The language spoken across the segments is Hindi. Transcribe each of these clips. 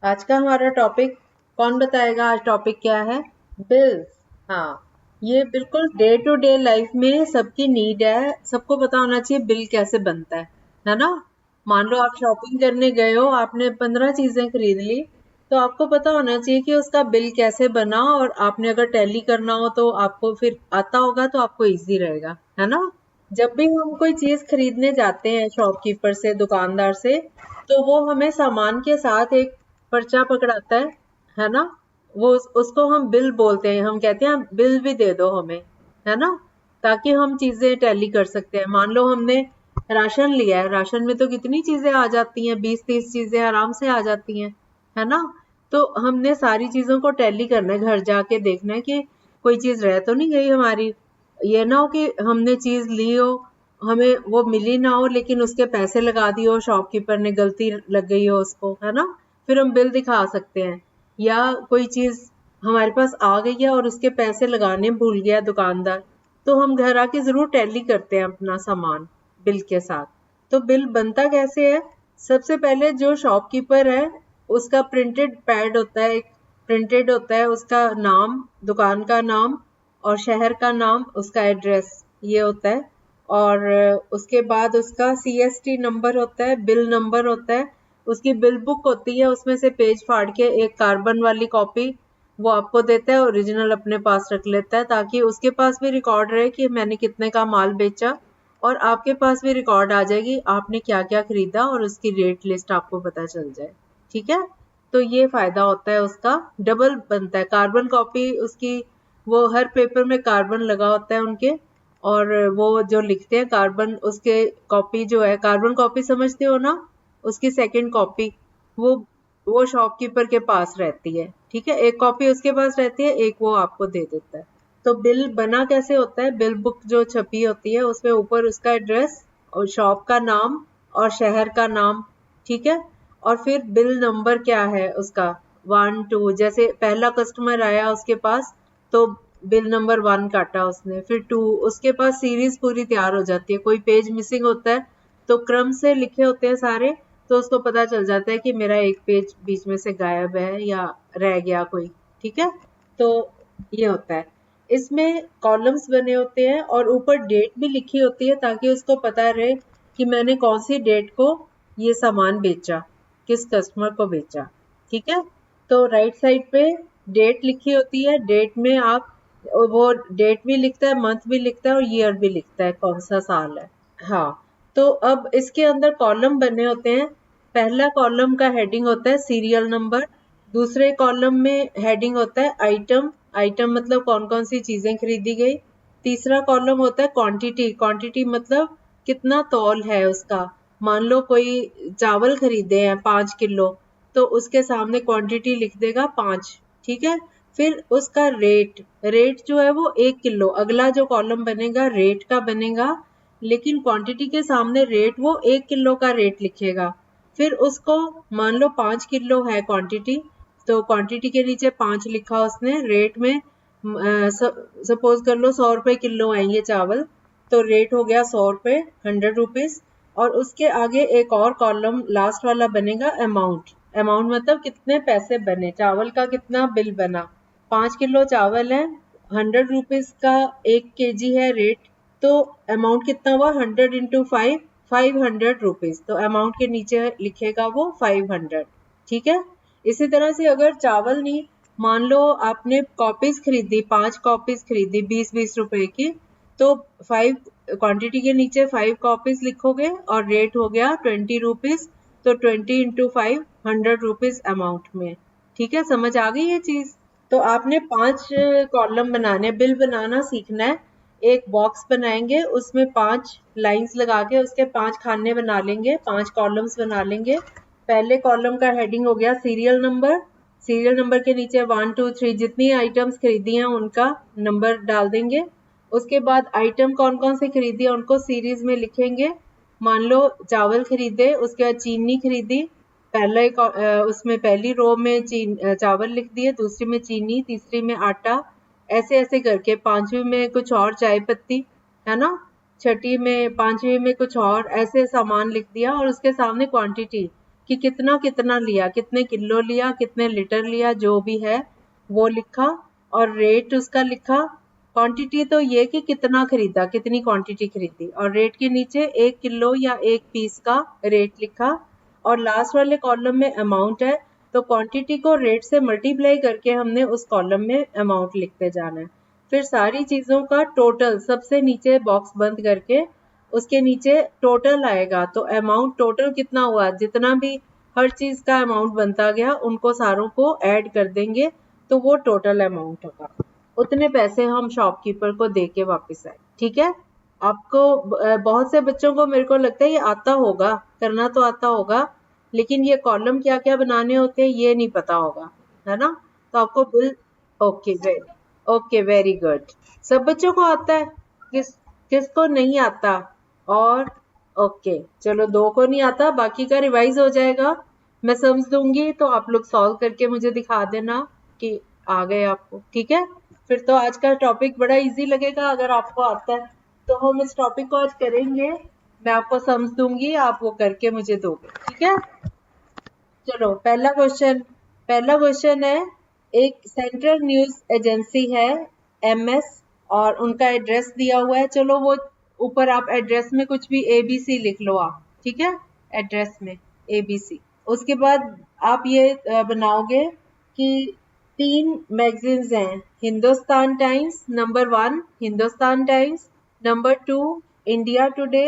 आज का हमारा टॉपिक कौन बताएगा? आज टॉपिक क्या है? बिल्स। हाँ, ये बिल्कुल डे टू डे लाइफ में सबकी नीड है। सबको पता होना चाहिए बिल कैसे बनता है ना? मान लो आप शॉपिंग करने गए हो, आपने 15 चीजें खरीद ली, तो आपको पता होना चाहिए कि उसका बिल कैसे बना। और आपने अगर टैली करना हो तो आपको फिर आता होगा, तो आपको इजी रहेगा, है ना? जब भी हम कोई चीज खरीदने जाते हैं शॉपकीपर से, दुकानदार से, तो वो हमें सामान के साथ एक पर्चा पकड़ाता है ना? वो उसको हम बिल बोलते हैं। हम कहते हैं बिल भी दे दो हमें, है ना? ताकि हम चीजें टैली कर सकते हैं। मान लो हमने राशन लिया है, राशन में तो कितनी चीजें आ जाती हैं, 20-30 चीजें आराम से आ जाती हैं, है ना? तो हमने सारी चीजों को टैली करना है, घर जाके देखना है कि कोई चीज रह तो नहीं गई हमारी। ये ना हो कि हमने चीज ली हो, हमें वो मिली ना हो, लेकिन उसके पैसे लगा दिए हो, शॉपकीपर ने गलती लग गई हो उसको, है ना? फिर हम बिल दिखा सकते हैं। या कोई चीज हमारे पास आ गई है और उसके पैसे लगाने भूल गया दुकानदार, तो हम घर आके जरूर टैली करते हैं अपना सामान बिल के साथ। तो बिल बनता कैसे है? सबसे पहले जो शॉपकीपर है, उसका प्रिंटेड पैड होता है, एक प्रिंटेड होता है उसका नाम, दुकान का नाम और शहर का नाम, उसका एड्रेस, ये होता है। और उसके बाद उसका सीएसटी नंबर होता है, बिल नंबर होता है, उसकी बिल बुक होती है, उसमें से पेज फाड़ के एक कार्बन वाली कॉपी वो आपको देता है, ओरिजिनल अपने पास रख लेता है, ताकि उसके पास भी रिकॉर्ड रहे कि मैंने कितने का माल बेचा। और आपके पास भी रिकॉर्ड आ जाएगी आपने क्या क्या खरीदा, और उसकी रेट लिस्ट आपको पता चल जाए। ठीक है? तो ये फायदा होता है उसका, डबल बनता है। कार्बन कॉपी उसकी, वो हर पेपर में कार्बन लगा होता है उनके, और वो जो लिखते हैं कार्बन, उसके कॉपी जो है, कार्बन कॉपी समझते हो ना? उसकी सेकंड कॉपी वो वो शॉपकीपर के पास रहती है। ठीक है? एक कॉपी उसके पास रहती है, एक वो आपको दे देता है। तो बिल बना कैसे होता है? बिल बुक जो छपी होती है, उसमें ऊपर उसका एड्रेस और शॉप का नाम और शहर का नाम। ठीक है? और फिर बिल नंबर क्या है उसका, 1 2, जैसे पहला कस्टमर आया उसके पास, तो बिल नंबर 1 काटा उसने, फिर 2, उसके पास सीरीज पूरी तैयार हो जाती है। कोई पेज मिसिंग होता है तो क्रम से लिखे होते हैं सारे, तो उसको पता चल जाता है कि मेरा एक पेज बीच में से गायब है या रह गया कोई। ठीक है? तो ये होता है। इसमें कॉलम्स बने होते हैं और ऊपर डेट भी लिखी होती है, ताकि उसको पता रहे कि मैंने कौन सी डेट को ये सामान बेचा, किस कस्टमर को बेचा। ठीक है? तो राइट साइड पे डेट लिखी होती है, डेट में आप, वो डेट भी लिखता है, मंथ भी लिखता है और ईयर भी लिखता है, कौन सा साल है। हाँ, तो अब इसके अंदर कॉलम बने होते हैं। पहला कॉलम का हेडिंग होता है सीरियल नंबर, दूसरे कॉलम में हेडिंग होता है आइटम, आइटम मतलब कौन कौन सी चीजें खरीदी गई। तीसरा कॉलम होता है क्वांटिटी, क्वांटिटी मतलब कितना तौल है उसका। मान लो कोई चावल खरीदे हैं 5 किलो, तो उसके सामने क्वांटिटी लिख देगा 5। ठीक है? फिर उसका रेट, रेट जो है वो 1 किलो, अगला जो कॉलम बनेगा रेट का बनेगा, लेकिन क्वांटिटी के सामने रेट वो 1 किलो का रेट लिखेगा। फिर उसको, मान लो 5 किलो है क्वांटिटी, तो क्वांटिटी के नीचे 5 लिखा उसने, रेट में सपोज कर लो 100 रुपए किलो है ये चावल, तो रेट हो गया 100 रुपए, 100 रुपीज। और उसके आगे एक और कॉलम लास्ट वाला बनेगा अमाउंट, अमाउंट मतलब कितने पैसे बने, चावल का कितना बिल बना। 5 किलो चावल है, 100 रुपीज का 1 kg है रेट, तो अमाउंट कितना हुआ, 100 × 5, 500 रुपीज। तो अमाउंट के नीचे लिखेगा वो 500। ठीक है? इसी तरह से अगर चावल नहीं, मान लो आपने कॉपीज खरीदी, 5 कॉपीज खरीदी 20-20 रुपए की, तो 5 क्वांटिटी के नीचे 5 कॉपीज लिखोगे और रेट हो गया 20 रुपीज, तो 20 × 5, 100 रुपीज अमाउंट में। ठीक है? समझ आ गई ये चीज? तो आपने 5 कॉलम बनाने, बिल बनाना सीखना है। एक बॉक्स बनाएंगे, उसमें 5 लाइंस लगा के उसके 5 खाने बना लेंगे, 5 कॉलम्स बना लेंगे। पहले कॉलम का हेडिंग हो गया सीरियल नंबर, सीरियल नंबर के नीचे 1 2 3 जितनी आइटम्स खरीदी हैं उनका नंबर डाल देंगे। उसके बाद आइटम कौन कौन से खरीदी है उनको सीरीज में लिखेंगे। मान लो चावल खरीदे, उसके बाद चीनी खरीदी, पहले उसमें पहली रो में चावल लिख दिए, दूसरी में चीनी, तीसरी में आटा, ऐसे ऐसे करके, पांचवी में कुछ और चाय पत्ती, है ना, छठी में, पांचवी में कुछ और, ऐसे सामान लिख दिया और उसके सामने क्वांटिटी, कि कितना कितना लिया, कितने किलो लिया, कितने लीटर लिया, जो भी है वो लिखा, और रेट उसका लिखा। क्वांटिटी तो ये कि कितना खरीदा, कितनी क्वांटिटी खरीदी, और रेट के नीचे 1 किलो या 1 पीस का रेट लिखा। और लास्ट वाले कॉलम में अमाउंट है, तो क्वांटिटी को रेट से मल्टीप्लाई करके हमने उस कॉलम में अमाउंट लिखते जाना है। फिर सारी चीजों का टोटल सबसे नीचे बॉक्स बंद करके उसके नीचे टोटल आएगा, तो अमाउंट टोटल कितना हुआ, जितना भी हर चीज का अमाउंट बनता गया उनको सारों को ऐड कर देंगे, तो वो टोटल अमाउंट होगा। उतने पैसे हम शॉपकीपर को दे के वापिस आए। ठीक है, आपको बहुत से बच्चों को मेरे को लगता है ये आता होगा, करना तो आता होगा, लेकिन ये कॉलम क्या क्या बनाने होते हैं ये नहीं पता होगा, है ना। तो आपको बिल, ओके वेरी गुड, सब बच्चों को आता है, किस किसको नहीं आता। और ओके चलो, 2 को नहीं आता, बाकी का रिवाइज हो जाएगा, मैं समझ दूंगी, तो आप लोग सॉल्व करके मुझे दिखा देना कि आ गए आपको। ठीक है, फिर तो आज का टॉपिक बड़ा इजी लगेगा अगर आपको आता है, तो हम इस टॉपिक को आज करेंगे, मैं आपको समझ दूंगी, आप वो करके मुझे दोगे। ठीक है, चलो पहला क्वेश्चन है, एक सेंट्रल न्यूज एजेंसी है MS, और उनका एड्रेस दिया हुआ है। चलो वो ऊपर आप एड्रेस में कुछ भी ABC लिख लो आप, ठीक है, एड्रेस में ABC। उसके बाद आप ये बनाओगे कि 3 मैगजीन्स हैं, Hindustan Times number 1, Hindustan Times number 2, India Today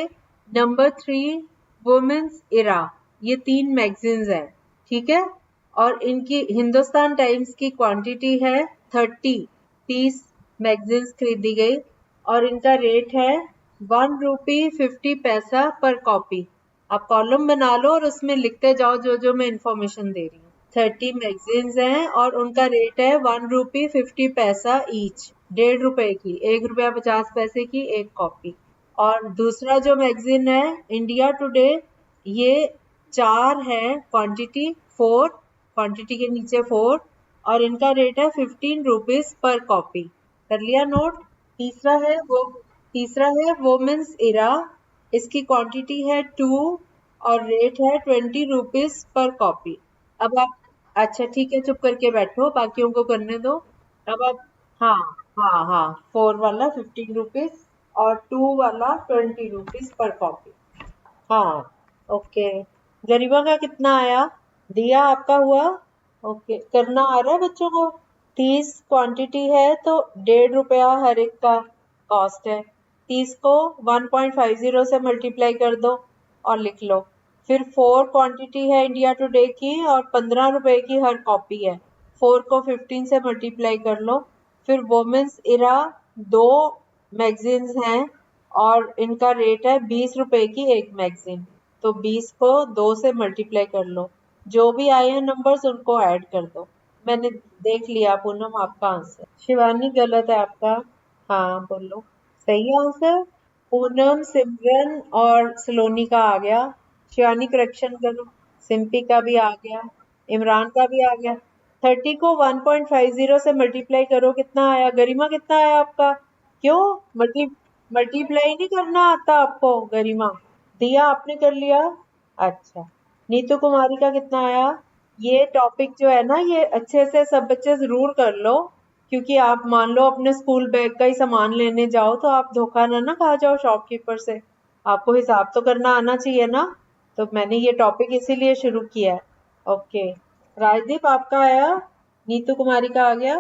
number 3, Women's Era. ये 3 मैगजीन्स हैं, ठीक है। और इनकी हिंदुस्तान टाइम्स की क्वांटिटी है 30 मैगजीन्स खरीदी गई, और इनका रेट है 1 रूपी 50 पैसा पर कॉपी। आप कॉलम बना लो और उसमें लिखते जाओ जो जो मैं इंफॉर्मेशन दे रही हूँ। 30 मैगजीन्स हैं और उनका रेट है 1 रूपी 50 पैसा ईच, 1.5 रुपए की, 1 रुपया 50 पैसे की एक कॉपी। और दूसरा जो मैगजीन है इंडिया टुडे, ये 4 है क्वांटिटी, 4 क्वांटिटी के नीचे 4, और इनका रेट है 15 रुपीज पर कॉपी। कर लिया नोट। तीसरा है वुमेन्स इरा, इसकी क्वांटिटी है 2 और रेट है 20 रुपीज पर कॉपी। अब आप, अच्छा ठीक है, चुप करके बैठो, बाकियों को करने दो। अब आप, हाँ हाँ, 4 वाला 15 रुपीज और 2 वाला 20 रुपीज पर कॉपी। हाँ ओके, गरिमा का कितना आया, दिया आपका हुआ। ओके, करना आ रहा है बच्चों को। 30 क्वांटिटी है तो 1.5 रुपया हर एक का कॉस्ट है। 30 को 1.50 से मल्टीप्लाई कर दो और लिख लो। फिर 4 क्वांटिटी है इंडिया टुडे की और 15 रुपए की हर कॉपी है। 4 को 15 से मल्टीप्लाई कर लो। फिर वुमेन्स इरा 2 मैगजीन्स हैं और इनका रेट है 20 रुपए की एक मैगजीन। तो 20 को 2 से मल्टीप्लाई कर लो, जो भी आए हैं नंबर्स उनको ऐड कर दो। मैंने देख लिया पूनम आपका आंसर। शिवानी गलत है आपका, हाँ बोलो सही आंसर। पूनम, सिमरन और सलोनी का आ गया। शिवानी करेक्शन करो। सिंपी का भी आ गया, इमरान का भी आ गया। 30 को 1.50 से मल्टीप्लाई करो, कितना आया। गरिमा कितना आया आपका, क्यों मल्टीप्लाई नहीं करना आता आपको गरिमा, दिया आपने कर लिया। अच्छा, नीतू कुमारी का कितना आया। ये टॉपिक जो है ना, ये अच्छे से सब बच्चे जरूर कर लो, क्योंकि आप मान लो अपने स्कूल बैग का ही सामान लेने जाओ तो आप धोखा ना खा जाओ शॉपकीपर से। आपको हिसाब तो करना आना चाहिए ना, तो मैंने ये टॉपिक इसीलिए शुरू किया है। ओके, राजदीप आपका आया, नीतू कुमारी का आ गया।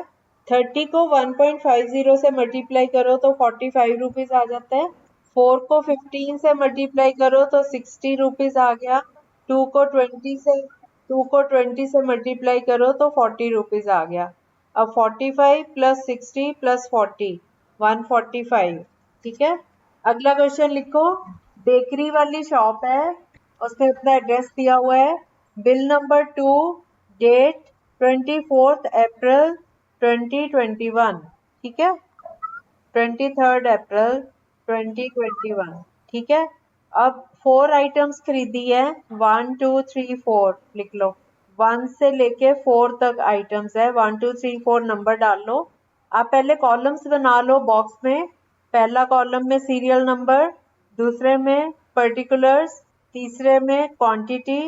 30 को 1.50 से मल्टीप्लाई करो तो 45 रुपीज आ जाता है। 4 को 15 से मल्टीप्लाई करो तो 60 रुपीज आ गया। 2 को 20 से मल्टीप्लाई करो तो 40 रुपीज आ गया। अब 45 प्लस 60 प्लस 40, 145। ठीक है, अगला क्वेश्चन लिखो। बेकरी वाली शॉप है, उसमें अपना एड्रेस दिया हुआ है। बिल नंबर 2, डेट 24 अप्रैल 2021, ठीक है, 23 अप्रैल 2021, ठीक है। अब 4 आइटम्स खरीदी है, 1 2 3 4 लिख लो। 1 से लेके 4 तक आइटम्स है, 1 2 3 4 नंबर डाल लो। आप पहले कॉलम्स बना लो बॉक्स में। पहला कॉलम में सीरियल नंबर, दूसरे में पर्टिकुलर्स, तीसरे में क्वांटिटी,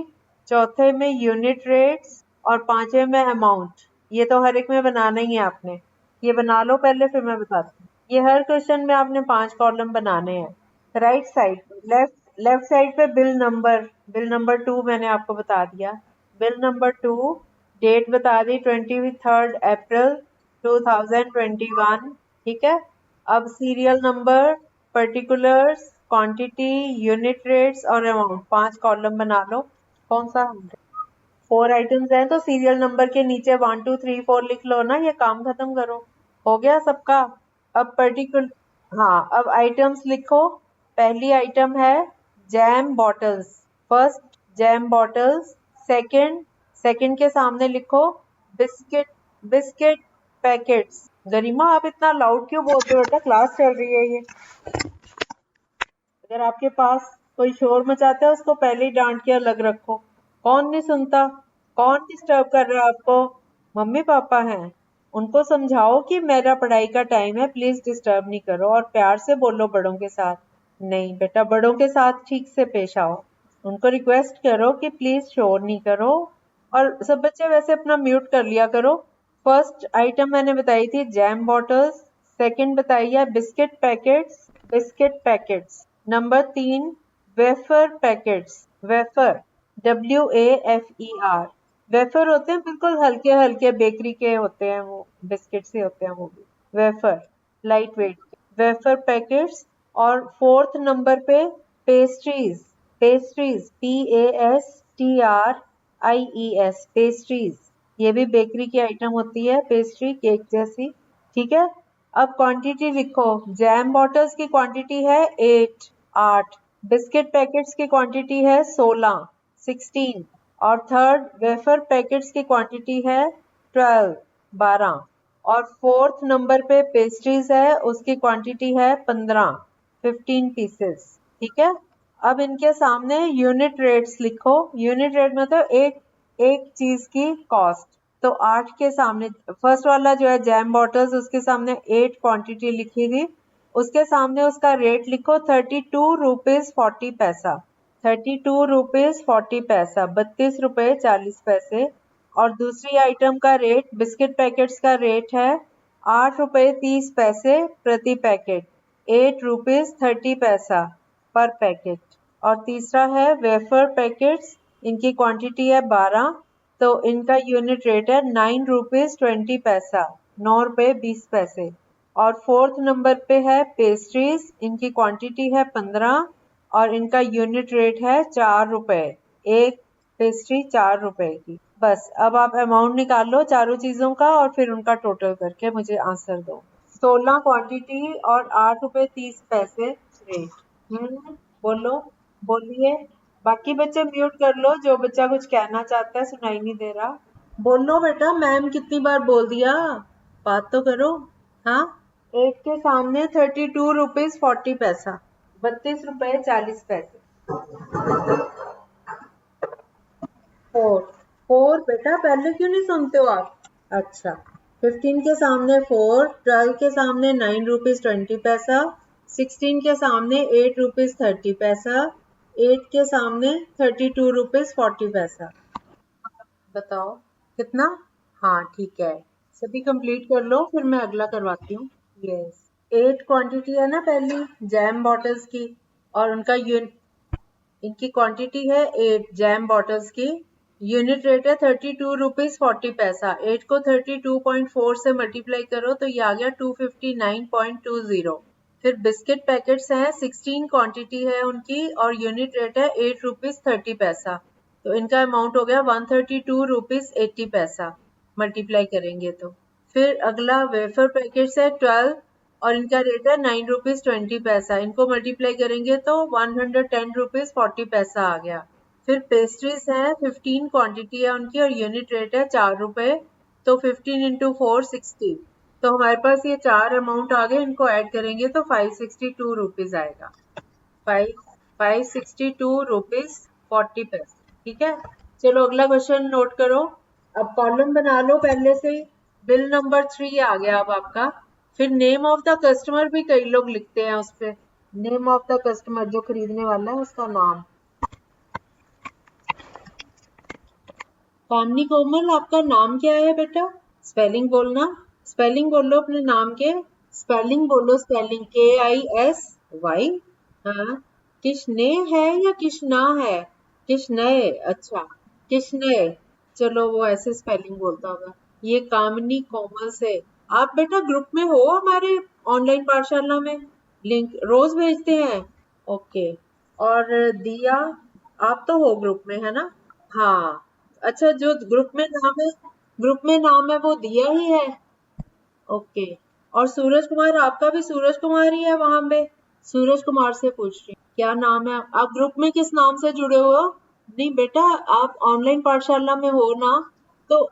चौथे में यूनिट रेट्स और पांचवे में अमाउंट। ये तो हर एक में बनाना ही है आपने। ये बना लो पहले, फिर मैं बताती हूँ। ये हर क्वेश्चन में आपने 5 कॉलम बनाने हैं। राइट साइड, लेफ्ट साइड पे बिल नंबर 2 मैंने आपको बता दिया। बिल नंबर 2, डेट बता दी 23 अप्रैल 2021। ठीक है। अब serial number, particulars, quantity, unit rates और अमाउंट, 5 कॉलम बना लो। कौन सा 4 आइटम्स हैं तो सीरियल नंबर के नीचे 1 2 3 4 लिख लो ना, ये काम खत्म करो। हो गया सबका। अब हाँ, अब आइटम्स लिखो। पहली आइटम है jam bottles. First jam bottles. Second के सामने लिखो बिस्किट बिस्किट पैकेट्स। गरिमा, आप इतना लाउड क्यों बोलते हो बेटा? क्लास चल रही है ये। अगर आपके पास कोई शोर मचाता है उसको पहले ही डांट के अलग रखो। कौन नहीं सुनता? कौन डिस्टर्ब कर रहा है आपको? मम्मी पापा हैं, उनको समझाओ कि मेरा पढ़ाई का टाइम है, प्लीज डिस्टर्ब नहीं करो, और प्यार से बोलो बड़ों के साथ। नहीं बेटा, बड़ों के साथ ठीक से पेश आओ। उनको रिक्वेस्ट करो कि प्लीज शोर नहीं करो। और सब बच्चे वैसे अपना म्यूट कर लिया करो। फर्स्ट आइटम मैंने बताई थी जैम बॉटल्स। सेकंड बताई है biscuit packets. Number 3 wafer packets. Wafer, WAFER। Wafer होते हैं बिल्कुल हल्के हल्के, बेकरी के होते हैं वो, बिस्किट से होते हैं वो भी। Wafer, light weight wafer packets. और फोर्थ नंबर पे पेस्ट्रीज। Pastries, PASTRIES, pastries. ये भी बेकरी की आइटम होती है, पेस्ट्री केक जैसी। ठीक है। अब क्वांटिटी लिखो। जैम बॉटल्स की क्वांटिटी है 8। बिस्किट पैकेट्स की क्वांटिटी है 16। और थर्ड वेफर पैकेट्स की क्वांटिटी है 12। और फोर्थ नंबर पे पेस्ट्रीज है, उसकी क्वांटिटी है 15 पीसेस। ठीक है। अब इनके सामने यूनिट रेट्स लिखो। यूनिट रेट मतलब एक एक चीज की कॉस्ट। तो 8 के सामने फर्स्ट वाला जो है जैम बॉटल्स, उसके सामने 8 क्वांटिटी लिखी थी, उसके सामने उसका रेट लिखो 32 रुपीज 40 पैसा। 32 रुपीज 40 पैसा, 32 रुपए 40 पैसे। और दूसरी आइटम का रेट, बिस्किट पैकेट्स का रेट है 8 रुपए 30 पैसे प्रति पैकेट, 8 रुपीज 30 पैसा पर पैकेट। और तीसरा है वेफर पैकेट्स, इनकी क्वांटिटी है 12, तो इनका यूनिट रेट है 9 रुपीज 20 पैसा, 9 रुपए 20 पैसे। और फोर्थ नंबर पे है पेस्ट्रीज, इनकी क्वांटिटी है 15 और इनका यूनिट रेट है 4 रुपए, एक पेस्ट्री 4 रुपए की। बस अब आप अमाउंट निकाल लो चारों चीजों का और फिर उनका टोटल करके मुझे आंसर दो। 16 क्वांटिटी और 8 रुपए 30 पैसे रेट। बोलो, बोलिए। बाकी बच्चे म्यूट कर लो, जो बच्चा कुछ कहना चाहता है, सुनाई नहीं दे रहा। बोलो बेटा, मैम कितनी बार बोल दिया, बात तो करो। हाँ, 8 के सामने 32 रुपीज 40 पैसा, 32 रुपए 40 पैसे। 4 बेटा, पहले क्यों नहीं सुनते हो आप? अच्छा, 15 के सामने 4, 12 के सामने 9 रुपीज 20 पैसा, 16 के सामने 8 रुपीज 30 पैसा, 8 के सामने 32 रुपीज 40 पैसा। बताओ कितना? हाँ ठीक है, सभी कंप्लीट कर लो, फिर मैं अगला करवाती हूँ। यस, 8 क्वांटिटी है ना पहली जैम बॉटल्स की, और उनका इनकी क्वांटिटी है 8 जैम बॉटल्स की। यूनिट रेट है 32 रुपीज 40 पैसा। 8 को 32.4 से मल्टीप्लाई करो तो ये आ गया 259.20। फिर बिस्किट पैकेट्स हैं, 16 क्वांटिटी है उनकी और यूनिट रेट है 8 रुपीज 30 पैसा। तो इनका अमाउंट हो गया 132 रुपीज 80 पैसा, मल्टीप्लाई करेंगे तो। फिर अगला वेफर पैकेट्स है 12 और इनका रेट है 9 रुपीज 20 पैसा। इनको मल्टीप्लाई करेंगे तो 110 रुपीज 40 पैसा आ गया। फिर पेस्ट्रीज है, 15 क्वांटिटी है उनकी और यूनिट रेट है 4 रुपए, तो 15 इंटू 4 60। तो हमारे पास ये 4 अमाउंट आ गए, इनको ऐड करेंगे तो 562 रुपीज आएगा। 562 रुपीज 40 पैसे। ठीक है। चलो अगला क्वेश्चन नोट करो। अब कॉलम बना लो पहले से ही। बिल नंबर 3 आ गया अब आपका। फिर नेम ऑफ द कस्टमर भी कई लोग लिखते हैं उस पे। नेम ऑफ द कस्टमर, जो खरीदने वाला है उसका नाम। कामनी कोमल, आपका नाम क्या है बेटा? स्पेलिंग बोलना, स्पेलिंग बोलो अपने नाम के, स्पेलिंग बोलो, स्पेलिंग KISY। हाँ, किशने है या किशना है? किशनय, अच्छा, किशनय। चलो वो ऐसे स्पेलिंग बोलता होगा। ये कामनी कोमल से। आप बेटा ग्रुप में हो हमारे ऑनलाइन पाठशाला में? लिंक रोज भेजते हैं। ओके। और दिया, आप तो हो ग्रुप में है ना? हाँ। अच्छा, जो ग्रुप में नाम है, ग्रुप में नाम है वो दिया ही है। ओके। और सूरज कुमार, आपका भी सूरज कुमार ही है वहां पे? सूरज कुमार से पूछ रही हूँ, क्या नाम है? आप ग्रुप में किस नाम से जुड़े हो? नहीं बेटा, आप ऑनलाइन पाठशाला में हो ना? तो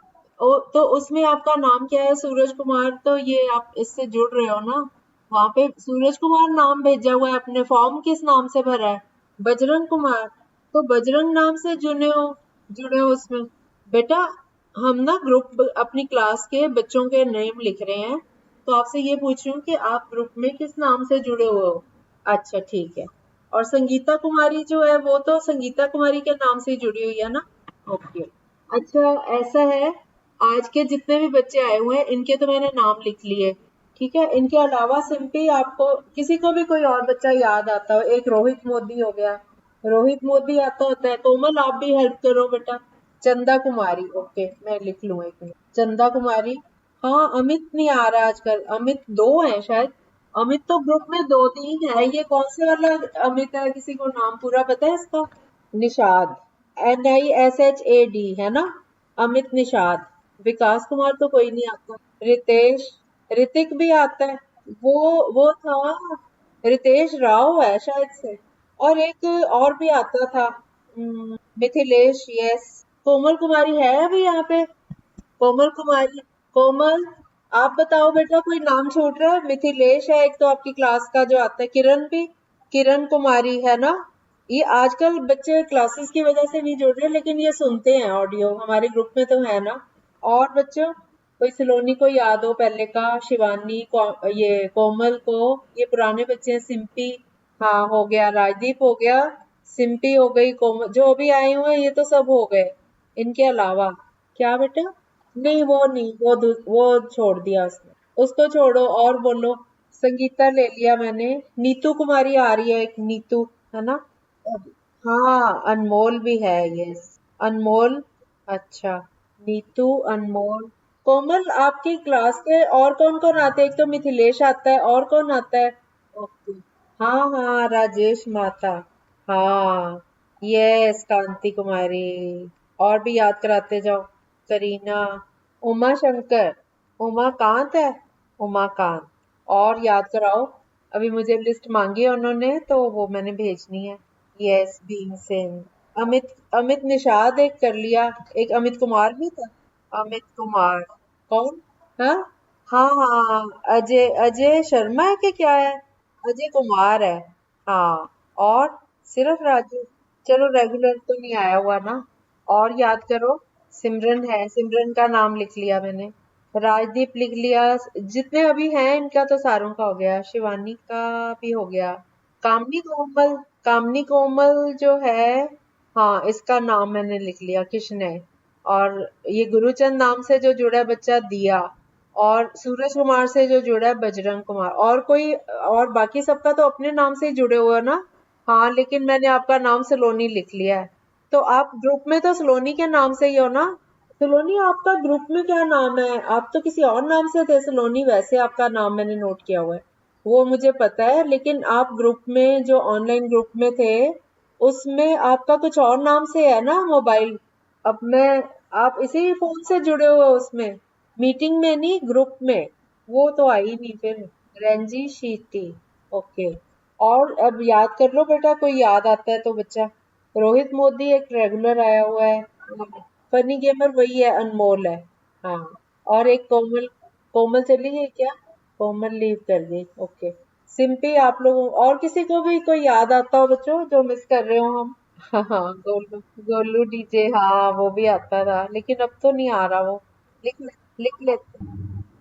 तो उसमें आपका नाम क्या है? सूरज कुमार, तो ये आप इससे जुड़ रहे हो ना? वहां पे सूरज कुमार नाम भेजा हुआ है, अपने फॉर्म किस नाम से भरा है? बजरंग कुमार। तो बजरंग नाम से जुड़े हो उसमें। बेटा, हम ना ग्रुप अपनी क्लास के बच्चों के नेम लिख रहे हैं, तो आपसे ये पूछ रही हूँ कि आप ग्रुप में किस नाम से जुड़े हुए हो? अच्छा, ठीक है। और संगीता कुमारी जो है वो तो संगीता कुमारी के नाम से ही जुड़ी हुई है ना? ओके। अच्छा, ऐसा है, आज के जितने भी बच्चे आए हुए हैं इनके तो मैंने नाम लिख लिए। ठीक है, इनके अलावा सिंपली आपको किसी को भी कोई और बच्चा याद आता हो, एक रोहित मोदी हो गया। रोहित मोदी आता होता है। कोमल, आप भी हेल्प करो बेटा। चंदा कुमारी, ओके, मैं लिख लूँ एक मिनट। चंदा कुमारी। हाँ, अमित नहीं आ रहा आजकल। अमित दो है शायद। अमित तो ग्रुप में दो तीन है। ये कौन से वाला अमित है? किसी को नाम पूरा पता है इसका? निषाद, NISHAD है ना? अमित निषाद। विकास कुमार तो कोई नहीं आता। रितेश, ऋतिक भी आता है। वो था, रितेश राव है शायद से। और एक और भी आता था, मिथिलेश, यस। कोमल कुमारी है अभी यहाँ पे? कोमल कुमारी, कोमल, आप बताओ बेटा, कोई नाम छूट रहा है? मिथिलेश है एक तो आपकी क्लास का जो आता है। किरण भी, किरण कुमारी है ना? ये आजकल बच्चे क्लासेस की वजह से नहीं जुड़ रहे, लेकिन ये सुनते हैं ऑडियो, हमारे ग्रुप में तो है ना? और बच्चों, कोई सलोनी को याद हो पहले का? शिवानी ये कोमल को, ये पुराने बच्चे हैं। सिंपी, हाँ हो गया। राजदीप हो गया। सिंपी हो गई। कोमल, जो अभी आए हुए हैं ये तो सब हो गए। इनके अलावा क्या बेटा? नहीं, वो नहीं, वो छोड़ दिया उसने। उसको छोड़ो और बोलो। संगीता ले लिया मैंने। नीतू कुमारी आ रही है, एक नीतू, है ना? हाँ, अनमोल भी है, यस। अनमोल, अच्छा। नीतू, अनमोल। कोमल, आपकी क्लास के और कौन कौन आते हैं? एक तो मिथिलेश आता है, और कौन आता है? ओके। हाँ हाँ, राजेश माता। हाँ, यस, कांति कुमारी। और भी याद कराते जाओ। करीना, उमा शंकर, उमाकांत है, उमाकांत। और याद कराओ। अभी मुझे लिस्ट मांगी है उन्होंने, तो वो मैंने भेजनी है। यस, भीम सिंह। अमित, अमित निषाद एक कर लिया। एक अमित कुमार भी था। अमित कुमार, कौन? हाँ हाँ हाँ, अजय, अजय शर्मा है कि क्या है? अजय कुमार है। हाँ। और सिर्फ राजू? चलो, रेगुलर तो नहीं आया हुआ ना? और याद करो। सिमरन है, सिमरन का नाम लिख लिया मैंने। राजदीप लिख लिया। जितने अभी हैं इनका तो सारों का हो गया। शिवानी का भी हो गया। कामनी कोमल, कामनी कोमल जो है, हाँ, इसका नाम मैंने लिख लिया, किशने। और ये गुरुचंद नाम से जो जुड़ा है बच्चा, दिया। और सूरज कुमार से जो जुड़ा है, बजरंग कुमार। और कोई? और बाकी सबका तो अपने नाम से ही जुड़े हुए हैं ना? हाँ, लेकिन मैंने आपका नाम सलोनी लिख लिया है। तो आप ग्रुप में तो सलोनी के नाम से ही हो ना? सलोनी, आपका ग्रुप में क्या नाम है? आप तो किसी और नाम से थे सलोनी, वैसे आपका नाम मैंने नोट किया हुआ है। वो मुझे पता है, लेकिन आप ग्रुप में जो ऑनलाइन ग्रुप में थे, उसमें आपका कुछ और नाम से है ना मोबाइल? अब मैं, आप इसी फोन से जुड़े हुए हो उसमें? मीटिंग में नहीं, ग्रुप में? वो तो आई नहीं फिर। रंजी शीटी, ओके। और अब याद कर लो बेटा, कोई याद आता है तो बच्चा। रोहित मोदी एक रेगुलर आया हुआ है। फनी गेमर वही है, अनमोल है। हाँ। और एक कोमल, कोमल चली गई क्या? कोमल लीव कर गई, ओके। सिंपी, आप लोगों और किसी को भी कोई याद आता हो बच्चों, जो मिस कर रहे हो हम? हाँ हाँ, गोलू, गोलू डीजे, हाँ वो भी आता था, लेकिन अब तो नहीं आ रहा वो। लिख लिख लेते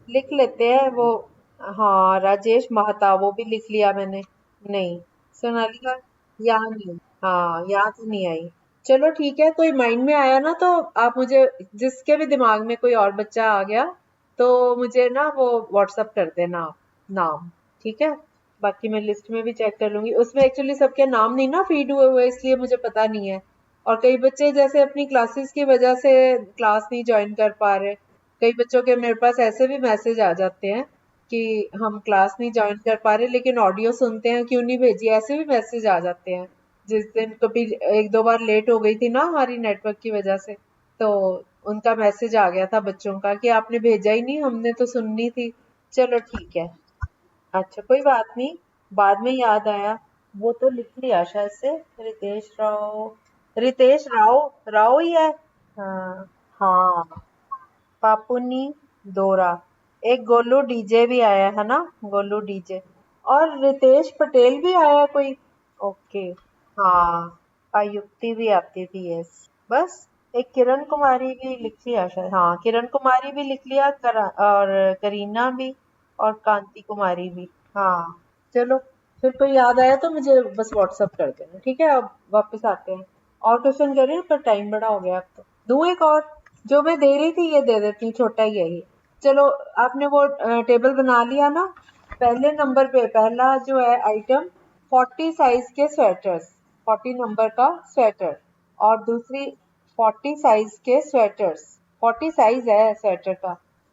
लिख लेते हैं वो। हाँ, राजेश महता, वो भी लिख लिया मैंने। नहीं। सोनालिका, यहाँ नहीं। हाँ, यहाँ तो नहीं आई। चलो ठीक है, कोई माइंड में आया ना तो आप मुझे, जिसके भी दिमाग में कोई और बच्चा आ गया तो मुझे ना वो व्हाट्सअप कर देना आप, नाम। ठीक है, बाकी मैं लिस्ट में भी चेक कर लूंगी, उसमें एक्चुअली सबके नाम नहीं ना फीड हुए हुए, इसलिए मुझे पता नहीं है। और कई बच्चे जैसे अपनी क्लासेस की वजह से क्लास नहीं ज्वाइन कर पा रहे, कई बच्चों के मेरे पास ऐसे भी मैसेज आ जाते हैं कि हम क्लास नहीं ज्वाइन कर पा रहे लेकिन ऑडियो सुनते हैं, क्यों नहीं भेजी, ऐसे भी मैसेज आ जाते हैं। जिस दिन कभी एक दो बार लेट हो गई थी ना हमारी नेटवर्क की वजह से, तो उनका मैसेज आ गया था बच्चों का कि आपने भेजा ही नहीं, हमने तो सुननी थी। चलो ठीक है। अच्छा कोई बात नहीं, बाद में याद आया। वो तो लिख लिया शायद से, रितेश राव, रितेश राव, राव ही है। हाँ। हाँ, पापुनी दोरा। एक गोलू डीजे भी आया है ना, गोलू डीजे। और रितेश पटेल भी आया कोई। ओके। हाँ, आयुक्ति भी आती थी, यस। बस एक किरण कुमारी भी लिख लिया शायद, हाँ किरण कुमारी भी लिख लिया, और करीना भी, और कांति कुमारी भी। हाँ। चलो, फिर कोई याद आया तो मुझे बस व्हाट्सअप कर देना, ठीक है। अब वापस आते हैं, और क्वेश्चन करें, पर टाइम बड़ा हो गया अब तो। दूं एक और, जो मैं दे रही थी ये दे देती हूँ, छोटा ही है ये। चलो, आपने वो टेबल बना लिया ना। पहले नंबर पे पहला जो है आइटम, 40 साइज के स्वेटर्स, 40 नंबर का स्वेटर। और दूसरी 40 साइज के स्वेटर्स, 40 साइज है स्वेटर का,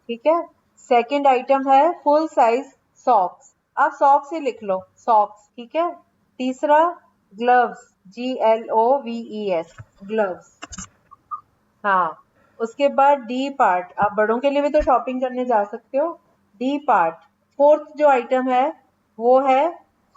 ठीक है। सेकंड आइटम है फुल साइज सॉक्स, आप सॉक्स ही लिख लो, सॉक्स, ठीक है। तीसरा ग्लव्स, GLOVES, ग्लव्स। हाँ, उसके बाद डी पार्ट, आप बड़ों के लिए भी तो शॉपिंग करने जा सकते हो। डी पार्ट, फोर्थ जो आइटम है वो है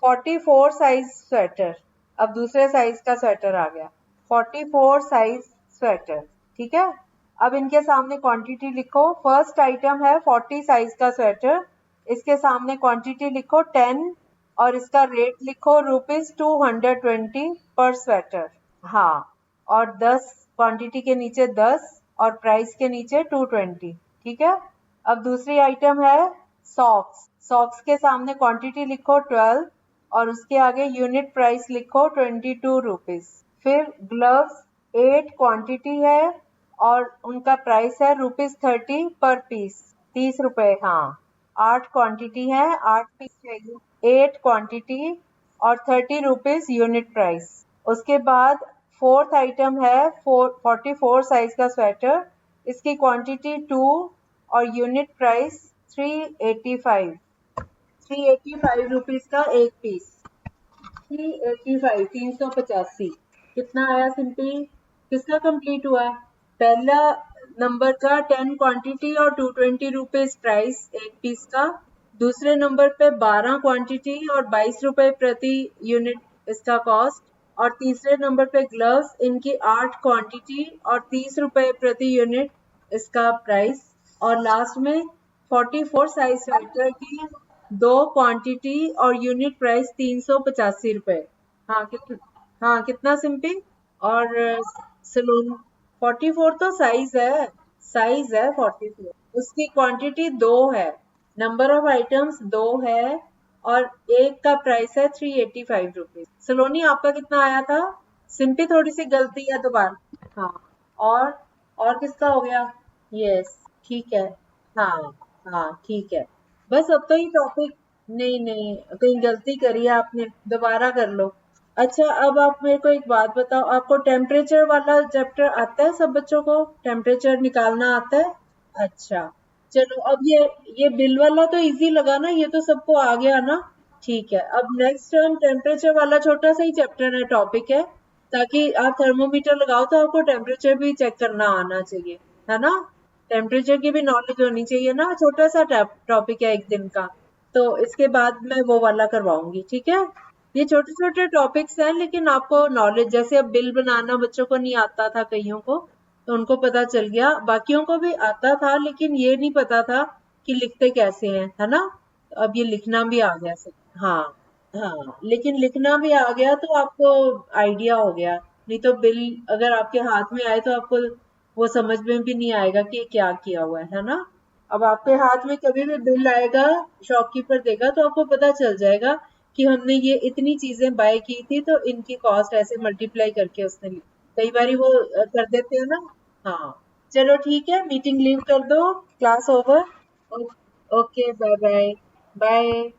44 साइज स्वेटर। अब दूसरे साइज का स्वेटर आ गया, 44 साइज स्वेटर, ठीक है। अब इनके सामने क्वांटिटी लिखो, फर्स्ट आइटम है 40 साइज का स्वेटर, इसके सामने क्वांटिटी लिखो 10, और इसका रेट लिखो ₹220 पर स्वेटर। हाँ, और 10, क्वांटिटी के नीचे 10 और प्राइस के नीचे 220, ठीक है। अब दूसरी आइटम है सॉक्स, सॉक्स के सामने क्वांटिटी लिखो 12 और उसके आगे यूनिट प्राइस लिखो ₹22। फिर ग्लव्स 8 क्वांटिटी है और उनका प्राइस है ₹30 पर पीस, 30 रुपए। हाँ, 8 क्वांटिटी है, 8 पीस चाहिए, 8 क्वांटिटी और ₹30 यूनिट प्राइस। उसके बाद फोर्थ आइटम है 44 साइज का स्वेटर, इसकी क्वांटिटी 2 और यूनिट प्राइस 385, ₹385 का एक पीस, 385, 385। कितना आया सिंपी, किसका कंप्लीट हुआ। पहला नंबर का 10 क्वांटिटी और ₹220 प्राइस एक पीस का। दूसरे नंबर पे 12 क्वांटिटी और ₹22 प्रति यूनिट इसका कॉस्ट। और तीसरे नंबर पे ग्लव्स, इनकी 8 क्वांटिटी और ₹30 प्रति यूनिट इसका प्राइस। और लास्ट में 44 साइज स्वेटर की 2 क्वांटिटी और यूनिट प्राइस ₹385। हाँ कितना, हाँ कितना सिंपी। और सलून 44 तो साइज है, साइज है 44, उसकी क्वांटिटी 2 है, नंबर ऑफ आइटम्स 2 है, और एक का प्राइस है ₹385। सलोनी आपका कितना आया था। सिंपी थोड़ी सी गलती है दोबारा। हाँ, और किसका हो गया। यस, ठीक है। हाँ, हाँ ठीक है। बस अब तो ये टॉपिक, नहीं नहीं, कहीं गलती करी है आपने, दोबारा कर लो। अच्छा, अब आप मेरे को एक बात बताओ, आपको टेम्परेचर वाला चैप्टर आता है, सब बच्चों को टेम्परेचर निकालना आता है। अच्छा, चलो अब ये बिल वाला तो इजी लगा ना, ये तो सबको आ गया ना। ठीक है, अब नेक्स्ट टर्म टेम्परेचर वाला छोटा सा ही चैप्टर है, टॉपिक है, ताकि आप थर्मोमीटर लगाओ तो आपको टेम्परेचर भी चेक करना आना चाहिए, है ना। टेम्परेचर की भी नॉलेज होनी चाहिए ना, छोटा सा टॉपिक है एक दिन का। तो इसके बाद मैं वो वाला करवाऊंगी, ठीक है। ये छोटे छोटे टॉपिक्स हैं लेकिन आपको नॉलेज, जैसे अब बिल बनाना बच्चों को नहीं आता था कईयों को, तो उनको पता चल गया, बाकियों को भी आता था लेकिन ये नहीं पता था कि लिखते कैसे हैं, है ना। अब ये लिखना भी आ गया सब। हाँ, हाँ लेकिन लिखना भी आ गया तो आपको आइडिया हो गया, नहीं तो बिल अगर आपके हाथ में आए तो आपको वो समझ में भी नहीं आएगा कि ये क्या किया हुआ है ना। अब आपके हाथ में कभी भी बिल आएगा, शॉपकीपर देगा तो आपको पता चल जाएगा कि हमने ये इतनी चीजें बाय की थी तो इनकी कॉस्ट ऐसे मल्टीप्लाई करके उसने ली। कई बारी वो कर देते हो ना। हाँ, चलो ठीक है, मीटिंग लीव कर दो, class over. Okay, bye bye. Bye.